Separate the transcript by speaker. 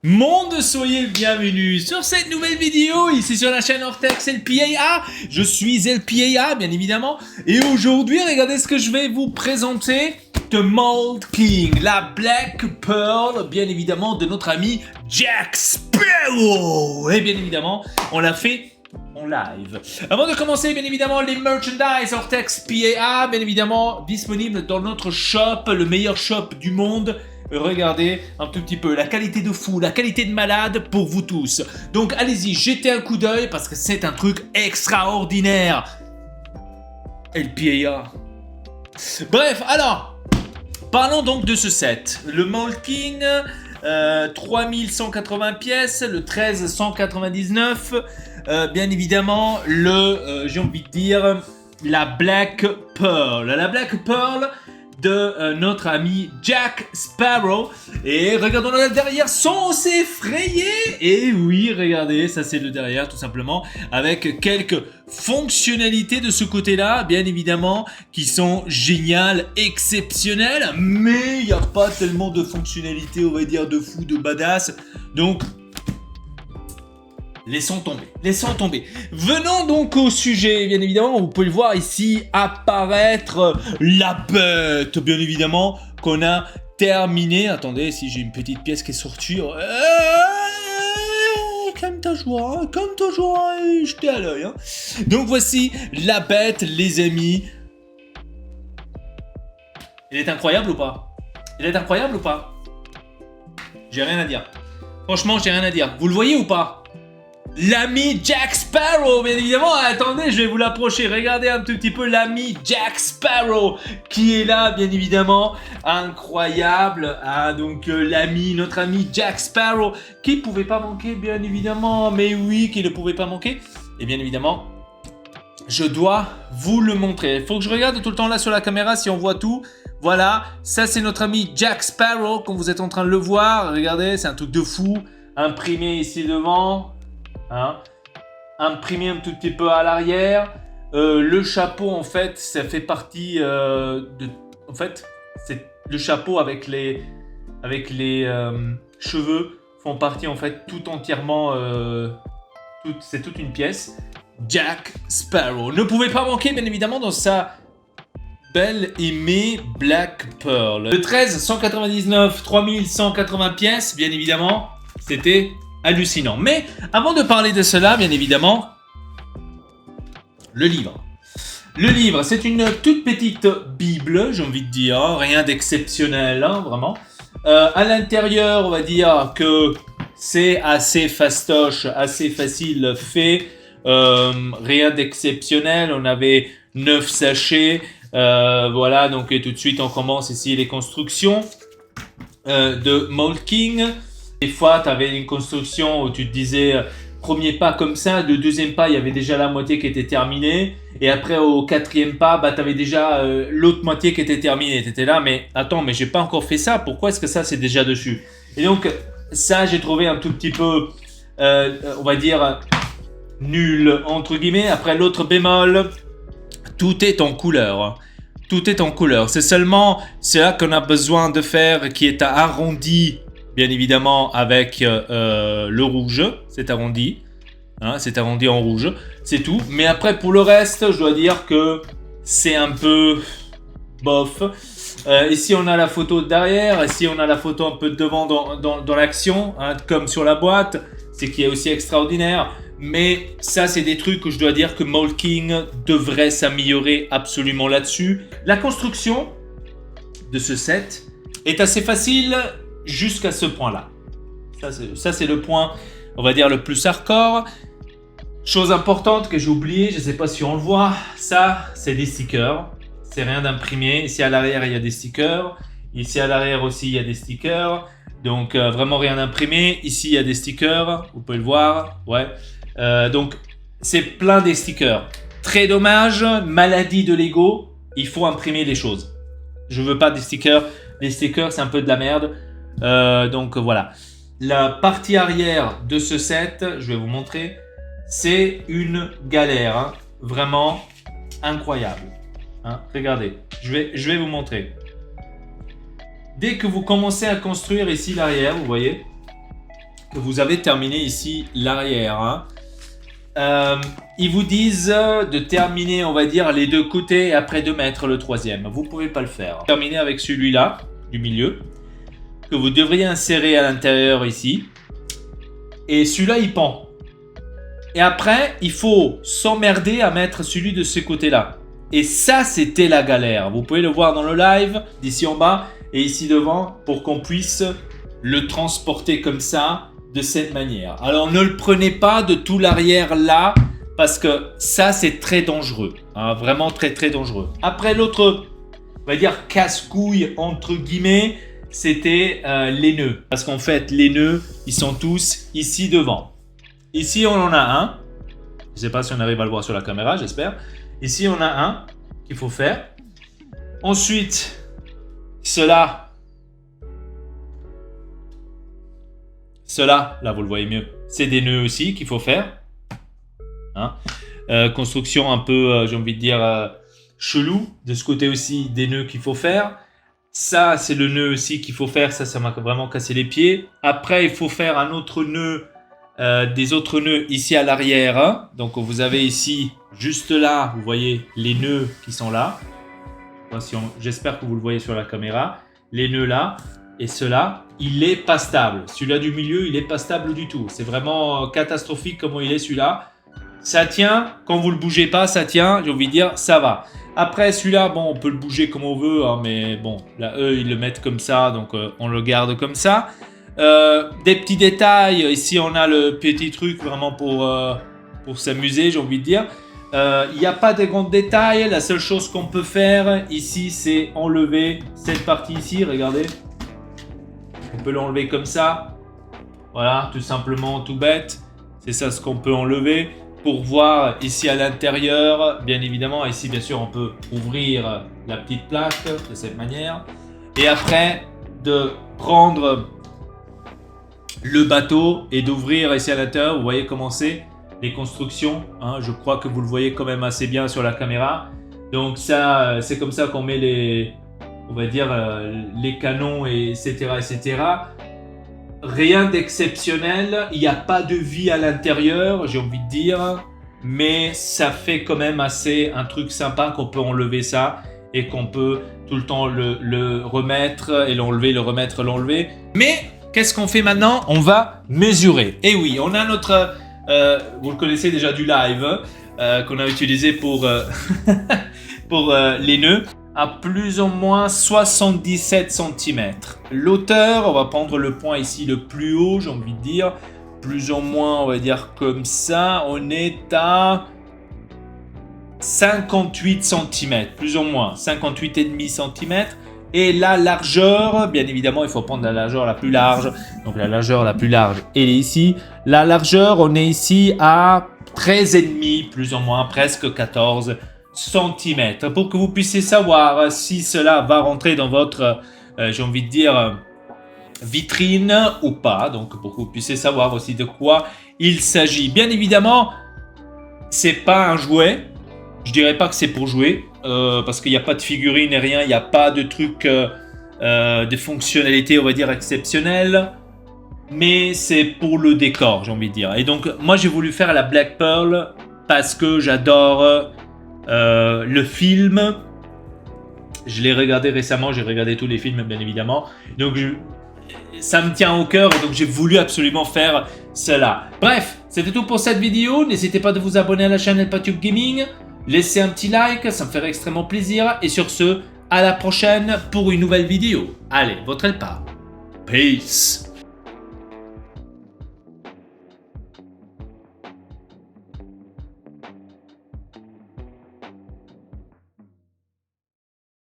Speaker 1: Monde, soyez le bienvenu sur cette nouvelle vidéo, ici sur la chaîne Ortex LPAA. Je suis LPAA, bien évidemment. Et aujourd'hui, regardez ce que je vais vous présenter. The Mold King, la Black Pearl, bien évidemment, de notre ami Jack Sparrow. Et bien évidemment, on l'a fait en live. Avant de commencer, bien évidemment, les merchandise Ortex PAA, bien évidemment, disponibles dans notre shop, le meilleur shop du monde. Regardez un tout petit peu la qualité de fou, la qualité de malade pour vous tous. Donc allez-y, jetez un coup d'œil parce que c'est un truc extraordinaire. LPAA. Bref, alors, parlons donc de ce set. Le Mold King, 3180 pièces, le 1399. Bien évidemment, j'ai envie de dire, la Black Pearl. La Black Pearl de notre ami Jack Sparrow. Et regardons le derrière, sont effrayés. Et oui, regardez, ça c'est le derrière tout simplement, avec quelques fonctionnalités de ce côté-là, bien évidemment, qui sont géniales, exceptionnelles, mais il n'y a pas tellement de fonctionnalités, on va dire, de fou, de badass. Donc, laissons tomber. Venons donc au sujet, bien évidemment, vous pouvez le voir ici apparaître la bête, bien évidemment, qu'on a terminé. Attendez, si j'ai une petite pièce qui est sortie. Comme toujours, jetez à l'œil. Hein. Donc voici la bête, les amis. Elle est incroyable ou pas? J'ai rien à dire. Franchement, j'ai rien à dire. Vous le voyez ou pas? L'ami Jack Sparrow, bien évidemment. Attendez, je vais vous l'approcher. Regardez un tout petit peu l'ami Jack Sparrow qui est là, bien évidemment. Incroyable. Ah, donc notre ami Jack Sparrow qui ne pouvait pas manquer, bien évidemment. Mais oui, qui ne pouvait pas manquer. Et bien évidemment, je dois vous le montrer. Il faut que je regarde tout le temps là sur la caméra si on voit tout. Voilà, ça c'est notre ami Jack Sparrow, comme vous êtes en train de le voir. Regardez, c'est un truc de fou. Imprimé ici devant. Hein, imprimé un tout petit peu à l'arrière. Le chapeau, en fait, ça fait partie en fait, c'est le chapeau avec les cheveux font partie, en fait, tout entièrement. C'est toute une pièce. Jack Sparrow ne pouvait pas manquer, bien évidemment, dans sa belle aimée Black Pearl. Le 1399, 3180 pièces, bien évidemment, c'était hallucinant. Mais avant de parler de cela, bien évidemment, le livre. Le livre, c'est une toute petite Bible, j'ai envie de dire, hein, rien d'exceptionnel, hein, vraiment. À l'intérieur, on va dire que c'est assez fastoche, assez facile fait, rien d'exceptionnel. On avait 9 sachets, voilà, donc et tout de suite on commence ici les constructions de Mold King. Des fois, tu avais une construction où tu te disais, premier pas comme ça, le deuxième pas, il y avait déjà la moitié qui était terminée. Et après, au quatrième pas, tu avais déjà l'autre moitié qui était terminée. Tu étais là, mais attends, mais j'ai pas encore fait ça. Pourquoi est-ce que ça, c'est déjà dessus? Et donc, ça, j'ai trouvé un tout petit peu, on va dire, nul, entre guillemets. Après, l'autre bémol, tout est en couleur. Tout est en couleur. C'est seulement cela qu'on a besoin de faire, qui est arrondi. Bien évidemment, avec le rouge, c'est arrondi. Hein, c'est arrondi en rouge, c'est tout. Mais après, pour le reste, je dois dire que c'est un peu bof. Ici, on a la photo derrière. Ici, on a la photo un peu devant dans l'action, hein, comme sur la boîte. C'est qui est aussi extraordinaire. Mais ça, c'est des trucs que je dois dire que Mold King devrait s'améliorer absolument là-dessus. La construction de ce set est assez facile. Jusqu'à ce point-là. Ça, c'est le point, on va dire, le plus hardcore. Chose importante que j'ai oublié, je ne sais pas si on le voit. Ça, c'est des stickers. C'est rien d'imprimé. Ici, à l'arrière, il y a des stickers. Ici, à l'arrière aussi, il y a des stickers. Donc, vraiment rien d'imprimé. Ici, il y a des stickers. Vous pouvez le voir. Ouais. Donc, c'est plein des stickers. Très dommage. Maladie de Lego. Il faut imprimer les choses. Je ne veux pas des stickers. Les stickers, c'est un peu de la merde. Donc voilà, la partie arrière de ce set, je vais vous montrer, c'est une galère, hein, vraiment incroyable. Hein, regardez, je vais vous montrer. Dès que vous commencez à construire ici l'arrière, vous voyez, que vous avez terminé ici l'arrière. Hein. Ils vous disent de terminer, on va dire, les deux côtés et après de mettre le troisième. Vous ne pouvez pas le faire. Terminez avec celui-là, du milieu, que vous devriez insérer à l'intérieur ici. Et celui-là, il pend. Et après, il faut s'emmerder à mettre celui de ce côté-là. Et ça, c'était la galère. Vous pouvez le voir dans le live, d'ici en bas et ici devant, pour qu'on puisse le transporter comme ça, de cette manière. Alors, ne le prenez pas de tout l'arrière là, parce que ça, c'est très dangereux. Hein, vraiment très, très dangereux. Après, l'autre, on va dire, casse-couille, entre guillemets, c'était les nœuds. Parce qu'en fait, les nœuds, ils sont tous ici devant. Ici, on en a un. Je ne sais pas si on arrive à le voir sur la caméra, j'espère. Ici, on a un qu'il faut faire. Ensuite, cela, là, vous le voyez mieux, c'est des nœuds aussi qu'il faut faire. Hein. Construction un peu, j'ai envie de dire, chelou. De ce côté aussi, des nœuds qu'il faut faire. Ça, c'est le nœud aussi qu'il faut faire. Ça m'a vraiment cassé les pieds. Après, il faut faire un autre nœud, des autres nœuds ici à l'arrière. Hein. Donc, vous avez ici, juste là, vous voyez les nœuds qui sont là. J'espère que vous le voyez sur la caméra. Les nœuds là. Et cela, il est pas stable. Celui-là du milieu, il est pas stable du tout. C'est vraiment catastrophique comment il est celui-là. Ça tient, quand vous le bougez pas, ça tient. J'ai envie de dire, ça va. Après celui-là, bon, on peut le bouger comme on veut, hein, mais bon, là, eux, ils le mettent comme ça, donc on le garde comme ça. Des petits détails. Ici, on a le petit truc vraiment pour s'amuser, j'ai envie de dire. Il n'y a pas de grands détails. La seule chose qu'on peut faire ici, c'est enlever cette partie ici. Regardez. On peut l'enlever comme ça. Voilà, tout simplement, tout bête. C'est ça ce qu'on peut enlever. Pour voir ici à l'intérieur, bien évidemment, ici bien sûr on peut ouvrir la petite plaque de cette manière. Et après, de prendre le bateau et d'ouvrir ici à l'intérieur. Vous voyez comment c'est les constructions. Hein, je crois que vous le voyez quand même assez bien sur la caméra. Donc ça, c'est comme ça qu'on met les... on va dire les canons, et etc., etc. Rien d'exceptionnel. Il n'y a pas de vie à l'intérieur, j'ai envie de dire. Mais ça fait quand même assez un truc sympa qu'on peut enlever ça et qu'on peut tout le temps le remettre et l'enlever, le remettre, l'enlever. Mais qu'est-ce qu'on fait maintenant? On va mesurer. Et oui, on a notre... vous le connaissez déjà du live qu'on a utilisé pour, pour les nœuds. À plus ou moins 77 cm. L'auteur, on va prendre le point ici le plus haut, j'ai envie de dire. Plus ou moins, on va dire comme ça. On est à 58 cm, plus ou moins. 58,5 cm. Et la largeur, bien évidemment, il faut prendre la largeur la plus large. Donc la largeur la plus large, elle est ici. La largeur, on est ici à 13,5, plus ou moins, presque 14 cm, pour que vous puissiez savoir si cela va rentrer dans votre, j'ai envie de dire, vitrine ou pas. Donc pour que vous puissiez savoir aussi de quoi il s'agit. Bien évidemment, c'est pas un jouet. Je dirais pas que c'est pour jouer, parce qu'il n'y a pas de figurine et rien. Il n'y a pas de truc, de fonctionnalité, on va dire, exceptionnelle. Mais c'est pour le décor, j'ai envie de dire. Et donc, moi, j'ai voulu faire la Black Pearl parce que j'adore... le film, je l'ai regardé récemment, j'ai regardé tous les films bien évidemment, donc ça me tient au cœur, donc j'ai voulu absolument faire cela. Bref, c'était tout pour cette vidéo. N'hésitez pas de vous abonner à la chaîne Elpatube Gaming, laissez un petit like, ça me ferait extrêmement plaisir, et sur ce, à la prochaine pour une nouvelle vidéo. Allez, votre Elpa, peace.